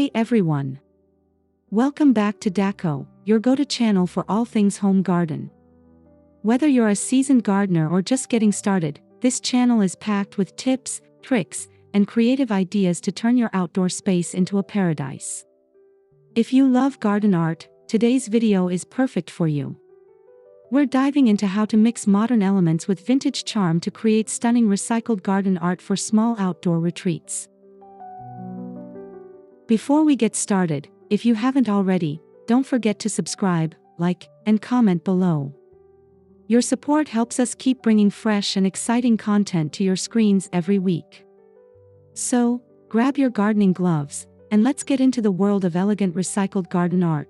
Hey everyone! Welcome back to Daco, your go-to channel for all things home garden. Whether you're a seasoned gardener or just getting started, this channel is packed with tips, tricks, and creative ideas to turn your outdoor space into a paradise. If you love garden art, today's video is perfect for you. We're diving into how to mix modern elements with vintage charm to create stunning recycled garden art for small outdoor retreats. Before we get started, if you haven't already, don't forget to subscribe, like, and comment below. Your support helps us keep bringing fresh and exciting content to your screens every week. So, grab your gardening gloves, and let's get into the world of elegant recycled garden art.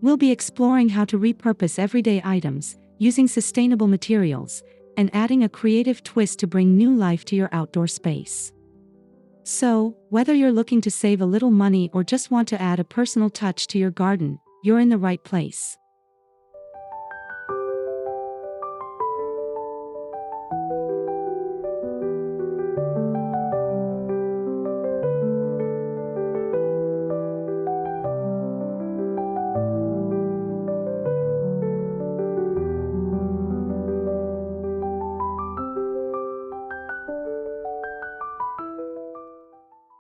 We'll be exploring how to repurpose everyday items, using sustainable materials, and adding a creative twist to bring new life to your outdoor space. So, whether you're looking to save a little money or just want to add a personal touch to your garden, you're in the right place.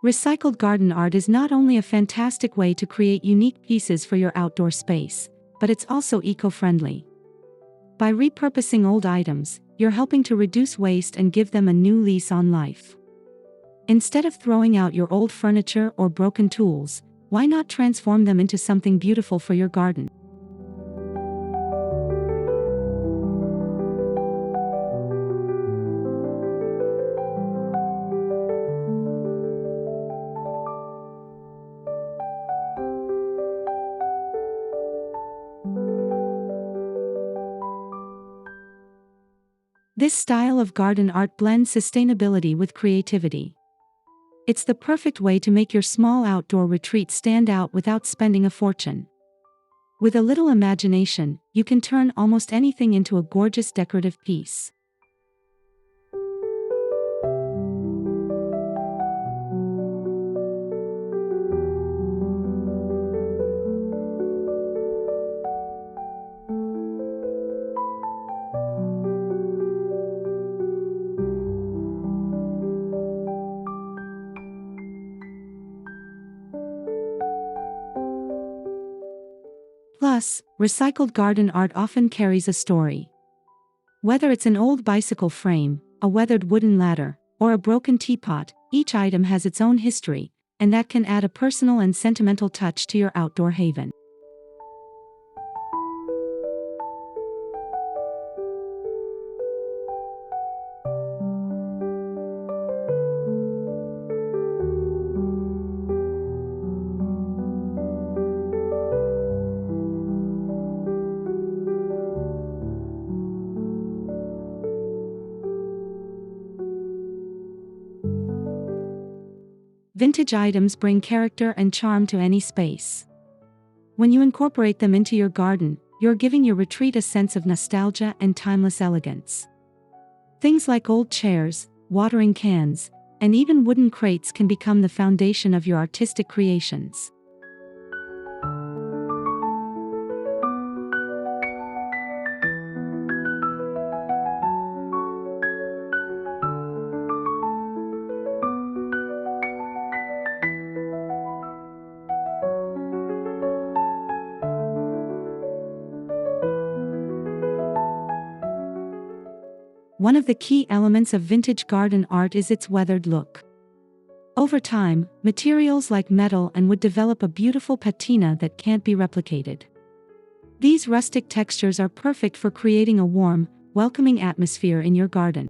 Recycled garden art is not only a fantastic way to create unique pieces for your outdoor space, but it's also eco-friendly. By repurposing old items, you're helping to reduce waste and give them a new lease on life. Instead of throwing out your old furniture or broken tools, why not transform them into something beautiful for your garden? This style of garden art blends sustainability with creativity. It's the perfect way to make your small outdoor retreat stand out without spending a fortune. With a little imagination, you can turn almost anything into a gorgeous decorative piece. Plus, recycled garden art often carries a story. Whether it's an old bicycle frame, a weathered wooden ladder, or a broken teapot, each item has its own history, and that can add a personal and sentimental touch to your outdoor haven. Vintage items bring character and charm to any space. When you incorporate them into your garden, you're giving your retreat a sense of nostalgia and timeless elegance. Things like old chairs, watering cans, and even wooden crates can become the foundation of your artistic creations. One of the key elements of vintage garden art is its weathered look. Over time, materials like metal and wood develop a beautiful patina that can't be replicated. These rustic textures are perfect for creating a warm, welcoming atmosphere in your garden.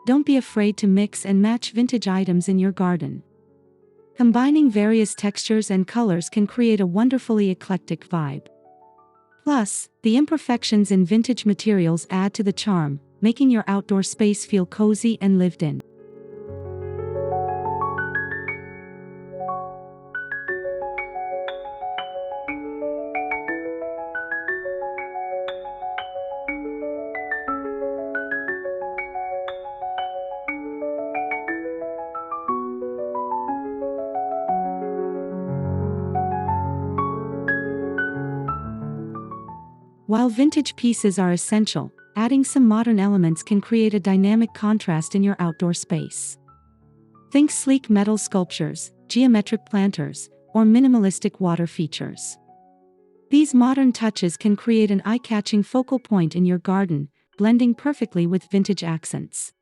don't be afraid to mix and match vintage items in your garden. Combining various textures and colors can create a wonderfully eclectic vibe. Plus, the imperfections in vintage materials add to the charm, making your outdoor space feel cozy and lived in. While vintage pieces are essential, adding some modern elements can create a dynamic contrast in your outdoor space. Think sleek metal sculptures, geometric planters, or minimalistic water features. These modern touches can create an eye-catching focal point in your garden, blending perfectly with vintage accents.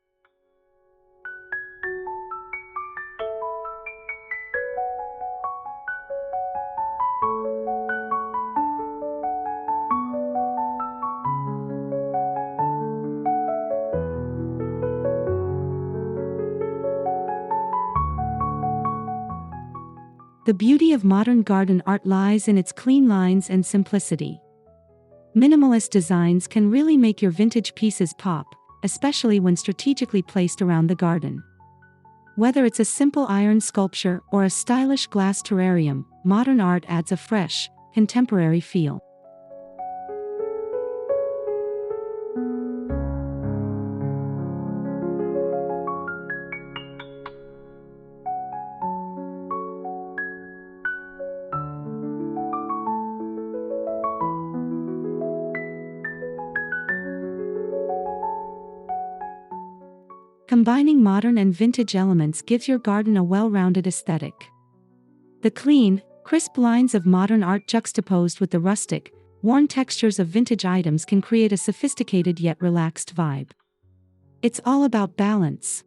The beauty of modern garden art lies in its clean lines and simplicity. Minimalist designs can really make your vintage pieces pop, especially when strategically placed around the garden. Whether it's a simple iron sculpture or a stylish glass terrarium, modern art adds a fresh, contemporary feel. Combining modern and vintage elements gives your garden a well-rounded aesthetic. The clean, crisp lines of modern art juxtaposed with the rustic, worn textures of vintage items can create a sophisticated yet relaxed vibe. It's all about balance.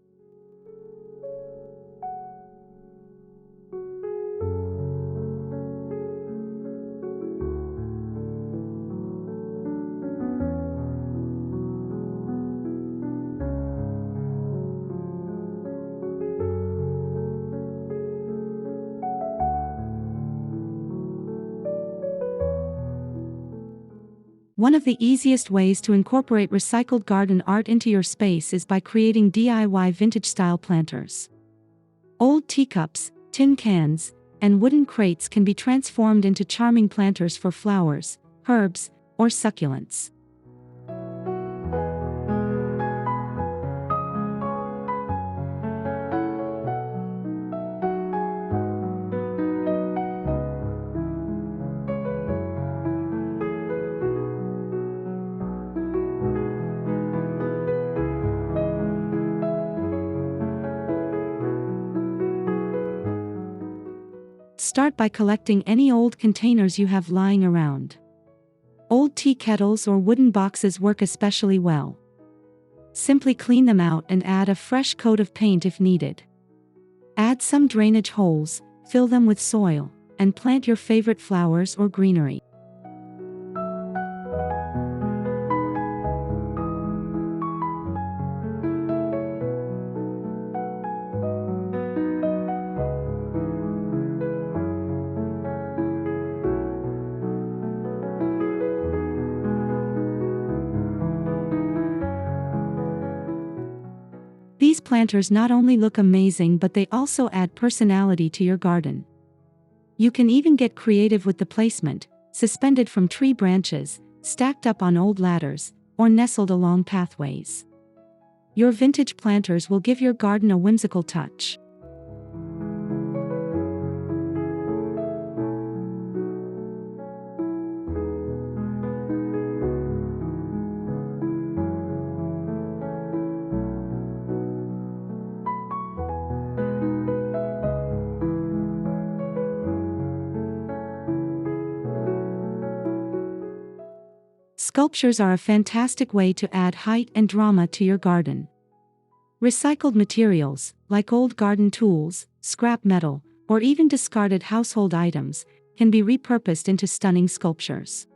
One of the easiest ways to incorporate recycled garden art into your space is by creating DIY vintage-style planters. Old teacups, tin cans, and wooden crates can be transformed into charming planters for flowers, herbs, or succulents. Start by collecting any old containers you have lying around. Old tea kettles or wooden boxes work especially well. Simply clean them out and add a fresh coat of paint if needed. Add some drainage holes, fill them with soil, and plant your favorite flowers or greenery. These planters not only look amazing but they also add personality to your garden. You can even get creative with the placement, suspended from tree branches, stacked up on old ladders, or nestled along pathways. Your vintage planters will give your garden a whimsical touch. Sculptures are a fantastic way to add height and drama to your garden. Recycled materials, like old garden tools, scrap metal, or even discarded household items, can be repurposed into stunning sculptures.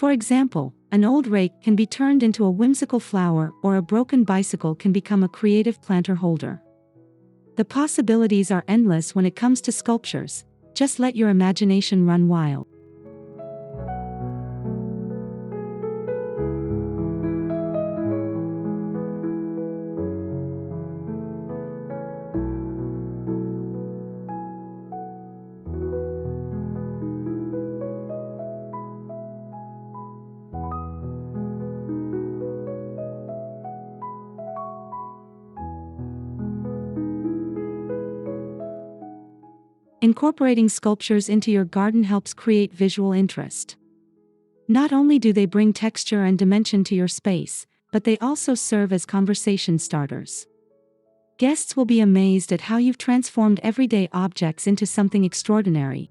For example, an old rake can be turned into a whimsical flower, or a broken bicycle can become a creative planter holder. The possibilities are endless when it comes to sculptures. Just let your imagination run wild. Incorporating sculptures into your garden helps create visual interest. Not only do they bring texture and dimension to your space, but they also serve as conversation starters. Guests will be amazed at how you've transformed everyday objects into something extraordinary.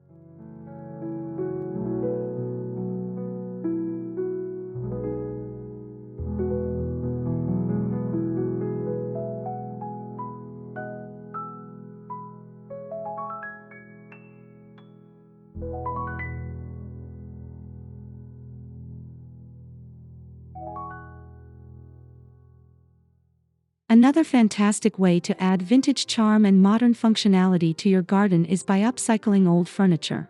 Another fantastic way to add vintage charm and modern functionality to your garden is by upcycling old furniture.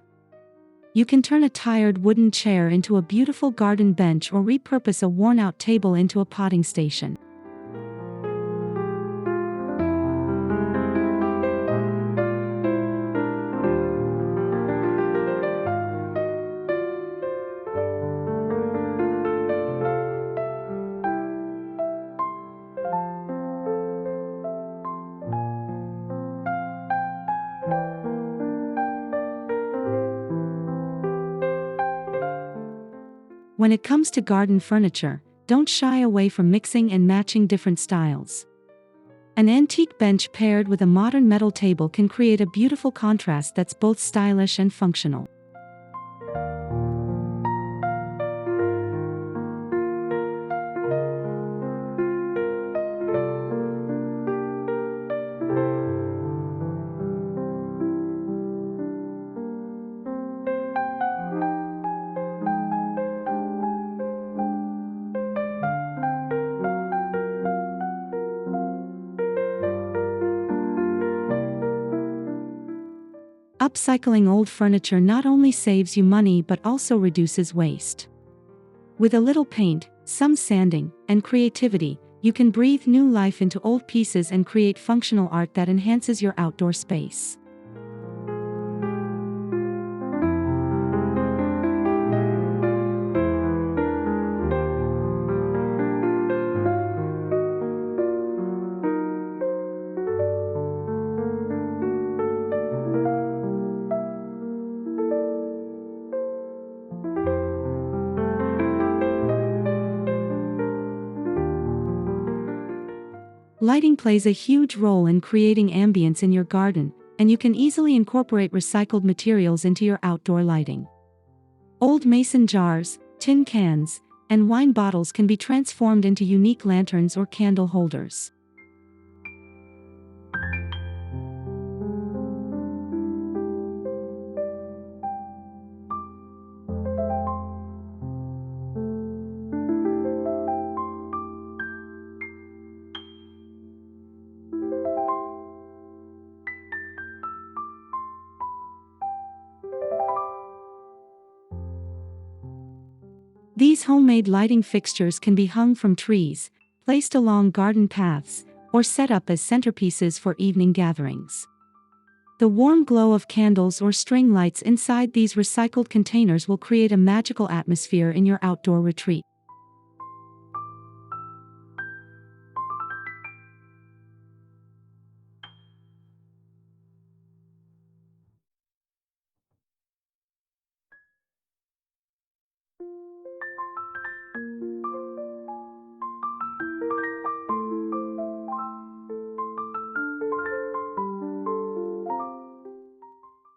You can turn a tired wooden chair into a beautiful garden bench or repurpose a worn-out table into a potting station. When it comes to garden furniture, don't shy away from mixing and matching different styles. An antique bench paired with a modern metal table can create a beautiful contrast that's both stylish and functional. Upcycling old furniture not only saves you money but also reduces waste. With a little paint, some sanding, and creativity, you can breathe new life into old pieces and create functional art that enhances your outdoor space. Lighting plays a huge role in creating ambience in your garden, and you can easily incorporate recycled materials into your outdoor lighting. Old mason jars, tin cans, and wine bottles can be transformed into unique lanterns or candle holders. These homemade lighting fixtures can be hung from trees, placed along garden paths, or set up as centerpieces for evening gatherings. The warm glow of candles or string lights inside these recycled containers will create a magical atmosphere in your outdoor retreat.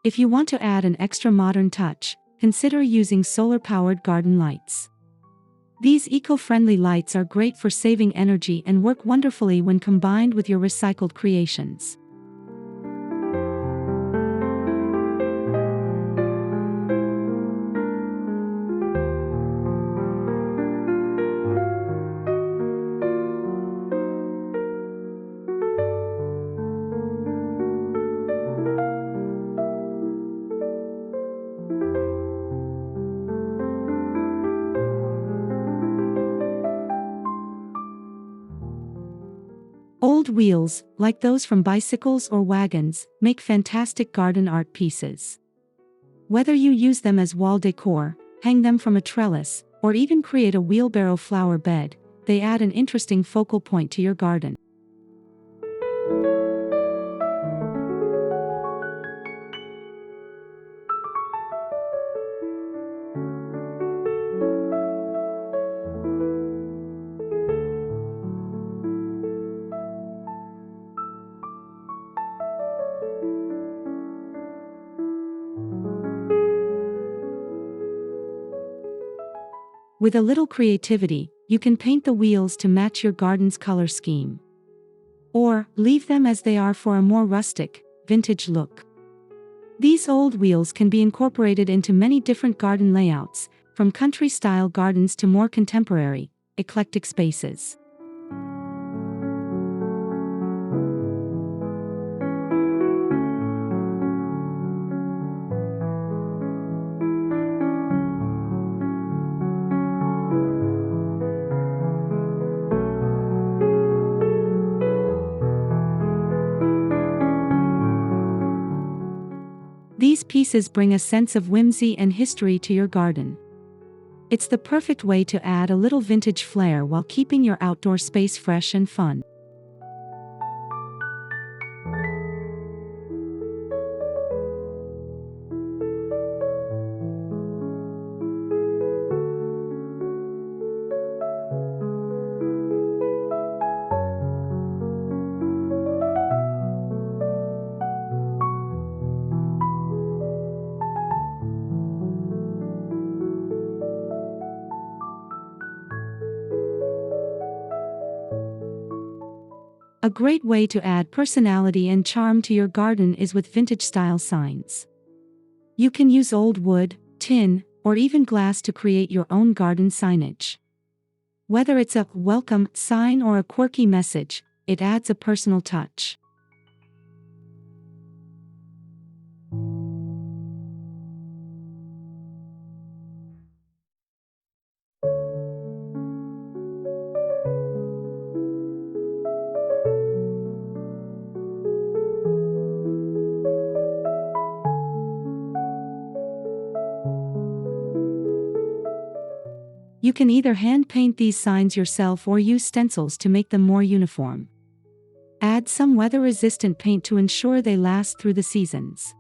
If you want to add an extra modern touch, consider using solar-powered garden lights. These eco-friendly lights are great for saving energy and work wonderfully when combined with your recycled creations. Old wheels, like those from bicycles or wagons, make fantastic garden art pieces. Whether you use them as wall decor, hang them from a trellis, or even create a wheelbarrow flower bed, they add an interesting focal point to your garden. With a little creativity, you can paint the wheels to match your garden's color scheme. Or, leave them as they are for a more rustic, vintage look. These old wheels can be incorporated into many different garden layouts, from country-style gardens to more contemporary, eclectic spaces. These pieces bring a sense of whimsy and history to your garden. It's the perfect way to add a little vintage flair while keeping your outdoor space fresh and fun. A great way to add personality and charm to your garden is with vintage-style signs. You can use old wood, tin, or even glass to create your own garden signage. Whether it's a welcome sign or a quirky message, it adds a personal touch. You can either hand paint these signs yourself or use stencils to make them more uniform. Add some weather-resistant paint to ensure they last through the seasons.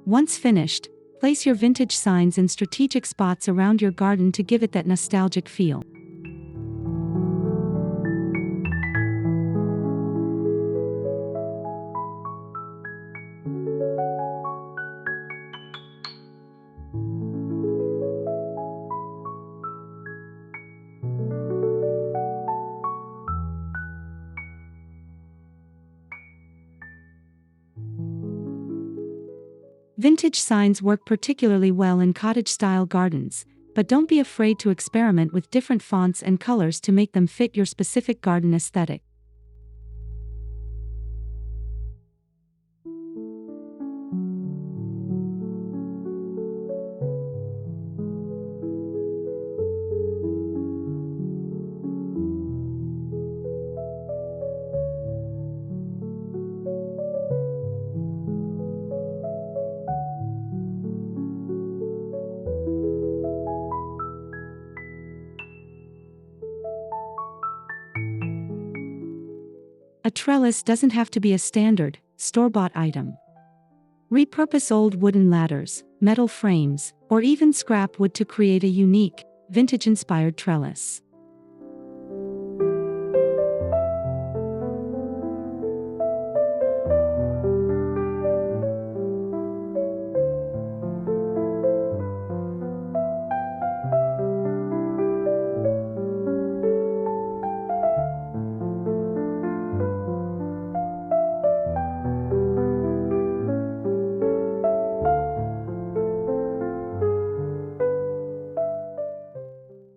Once finished, place your vintage signs in strategic spots around your garden to give it that nostalgic feel. Vintage signs work particularly well in cottage-style gardens, but don't be afraid to experiment with different fonts and colors to make them fit your specific garden aesthetic. A trellis doesn't have to be a standard, store-bought item. Repurpose old wooden ladders, metal frames, or even scrap wood to create a unique, vintage-inspired trellis.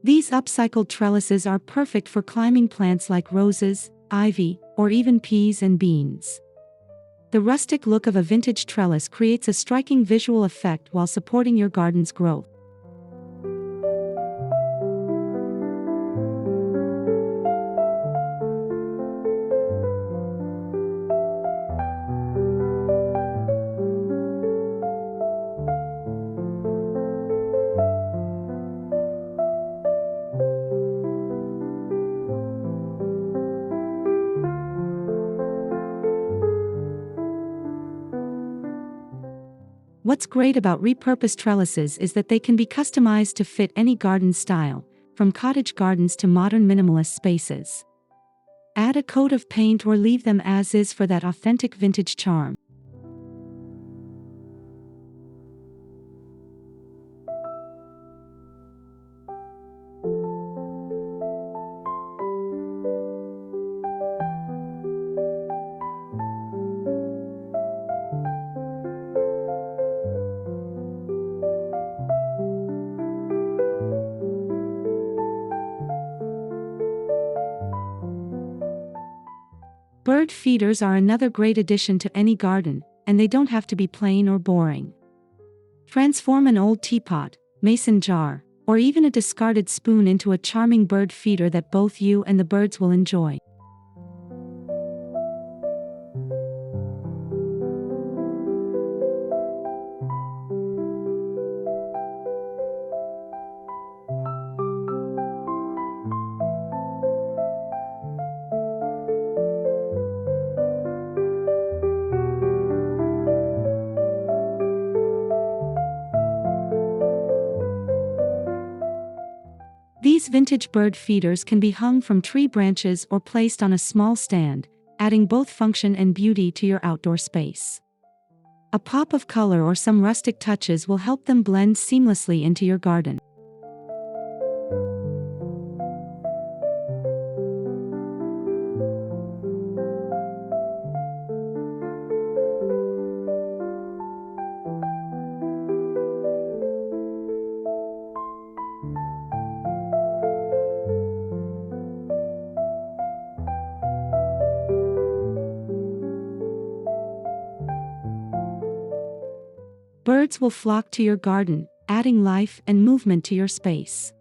These upcycled trellises are perfect for climbing plants like roses, ivy, or even peas and beans. The rustic look of a vintage trellis creates a striking visual effect while supporting your garden's growth. What's great about repurposed trellises is that they can be customized to fit any garden style, from cottage gardens to modern minimalist spaces. Add a coat of paint or leave them as is for that authentic vintage charm. Bird feeders are another great addition to any garden, and they don't have to be plain or boring. Transform an old teapot, mason jar, or even a discarded spoon into a charming bird feeder that both you and the birds will enjoy. These vintage bird feeders can be hung from tree branches or placed on a small stand, adding both function and beauty to your outdoor space. A pop of color or some rustic touches will help them blend seamlessly into your garden. Birds will flock to your garden, adding life and movement to your space.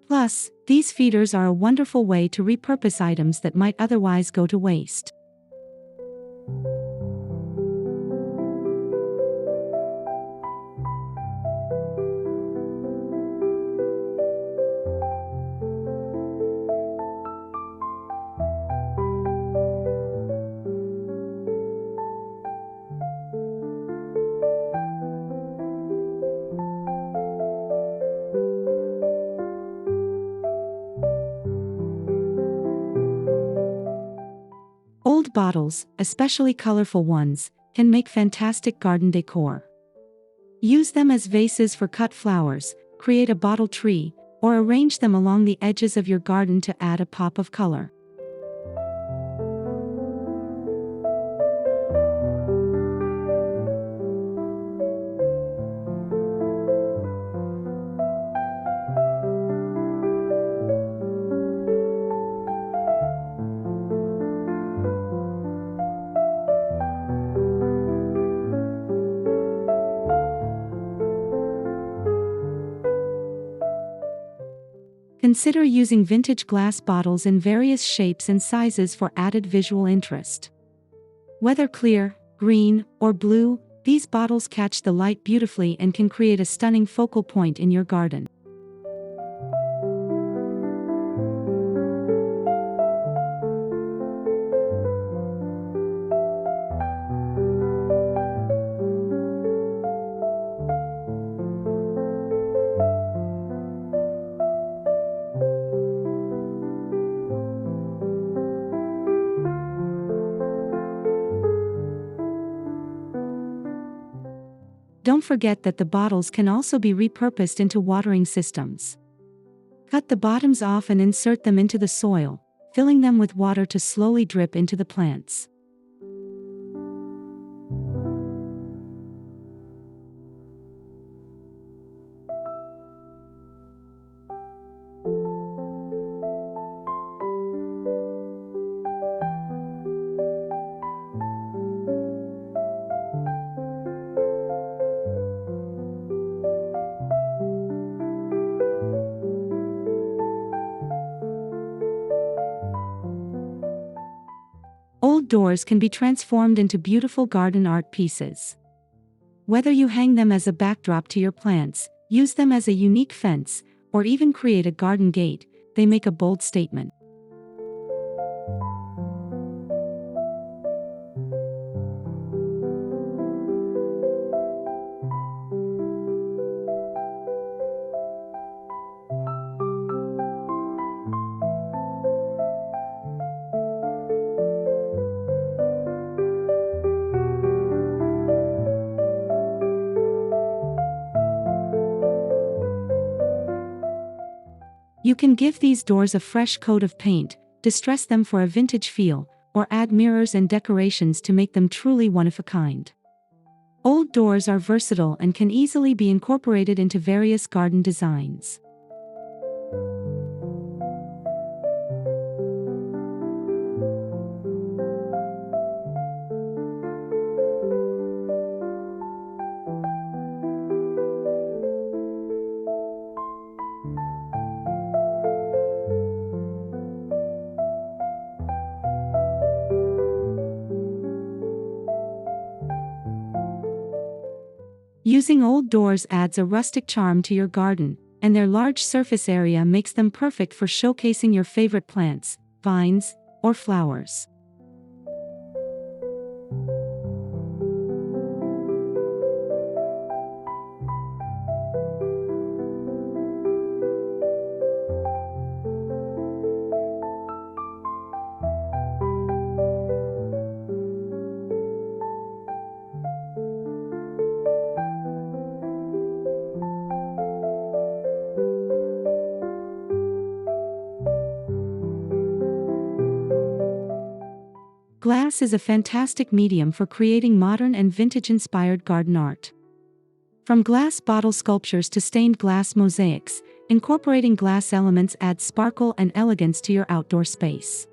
Plus, these feeders are a wonderful way to repurpose items that might otherwise go to waste. Old bottles, especially colorful ones, can make fantastic garden decor. Use them as vases for cut flowers, create a bottle tree, or arrange them along the edges of your garden to add a pop of color. Consider using vintage glass bottles in various shapes and sizes for added visual interest. Whether clear, green, or blue, these bottles catch the light beautifully and can create a stunning focal point in your garden. Don't forget that the bottles can also be repurposed into watering systems. Cut the bottoms off and insert them into the soil, filling them with water to slowly drip into the plants. Old doors can be transformed into beautiful garden art pieces. Whether you hang them as a backdrop to your plants, use them as a unique fence, or even create a garden gate, they make a bold statement. You can give these doors a fresh coat of paint, distress them for a vintage feel, or add mirrors and decorations to make them truly one of a kind. Old doors are versatile and can easily be incorporated into various garden designs. Using old doors adds a rustic charm to your garden, and their large surface area makes them perfect for showcasing your favorite plants, vines, or flowers. Glass is a fantastic medium for creating modern and vintage-inspired garden art. From glass bottle sculptures to stained glass mosaics, incorporating glass elements adds sparkle and elegance to your outdoor space.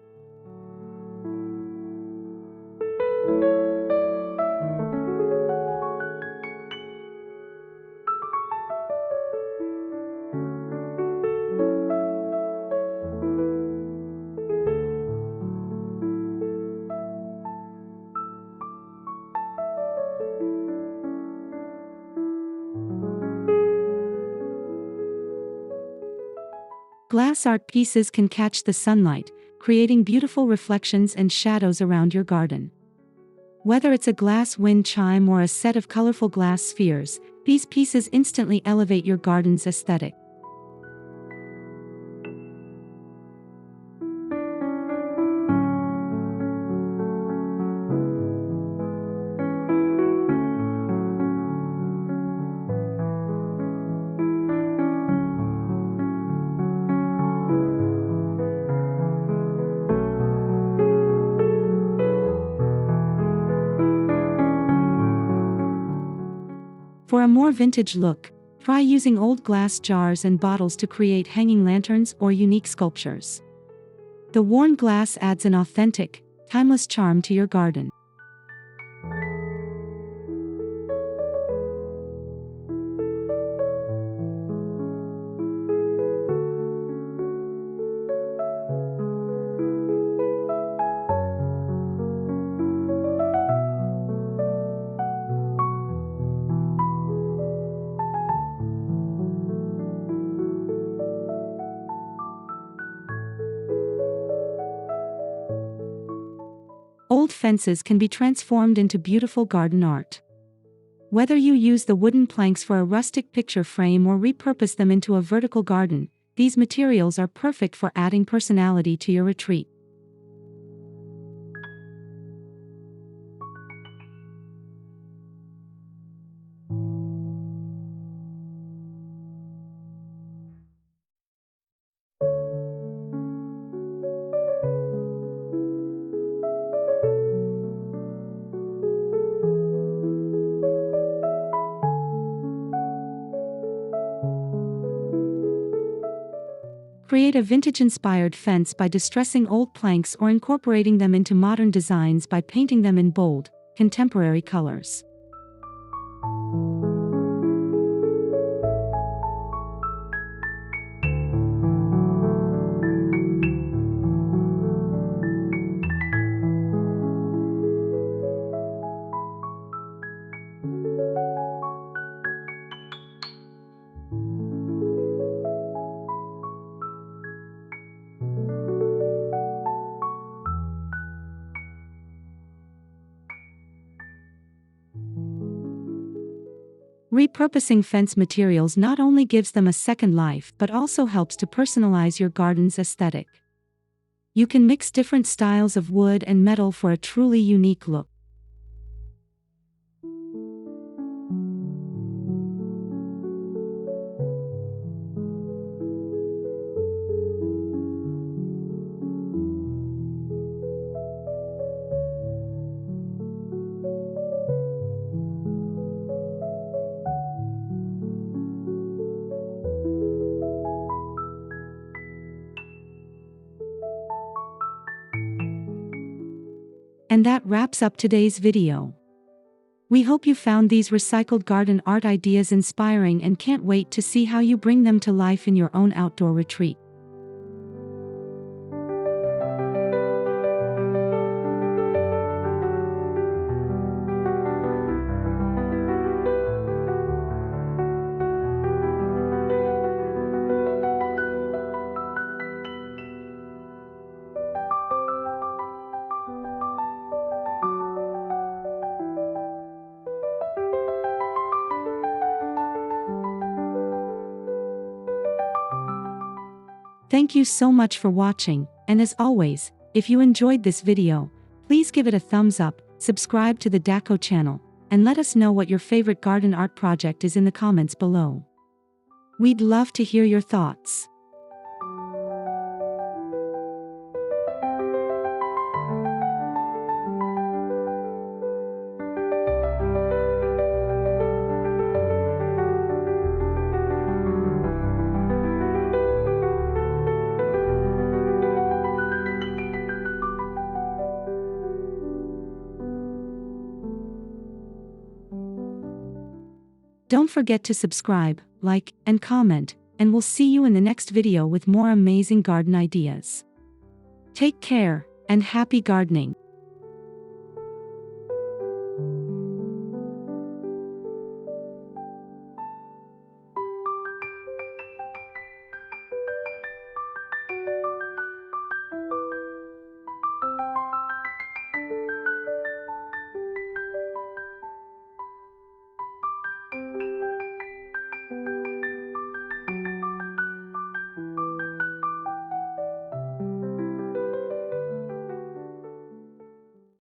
Glass art pieces can catch the sunlight, creating beautiful reflections and shadows around your garden. Whether it's a glass wind chime or a set of colorful glass spheres, these pieces instantly elevate your garden's aesthetic. For a more vintage look, try using old glass jars and bottles to create hanging lanterns or unique sculptures. The worn glass adds an authentic, timeless charm to your garden. Old fences can be transformed into beautiful garden art. Whether you use the wooden planks for a rustic picture frame or repurpose them into a vertical garden, these materials are perfect for adding personality to your retreat. Create a vintage-inspired fence by distressing old planks or incorporating them into modern designs by painting them in bold, contemporary colors. Repurposing fence materials not only gives them a second life but also helps to personalize your garden's aesthetic. You can mix different styles of wood and metal for a truly unique look. And that wraps up today's video. We hope you found these recycled garden art ideas inspiring and can't wait to see how you bring them to life in your own outdoor retreat. Thank you so much for watching, and as always, if you enjoyed this video, please give it a thumbs up, subscribe to the Daco channel, and let us know what your favorite garden art project is in the comments below. We'd love to hear your thoughts. Don't forget to subscribe, like, and comment, and we'll see you in the next video with more amazing garden ideas. Take care, and happy gardening!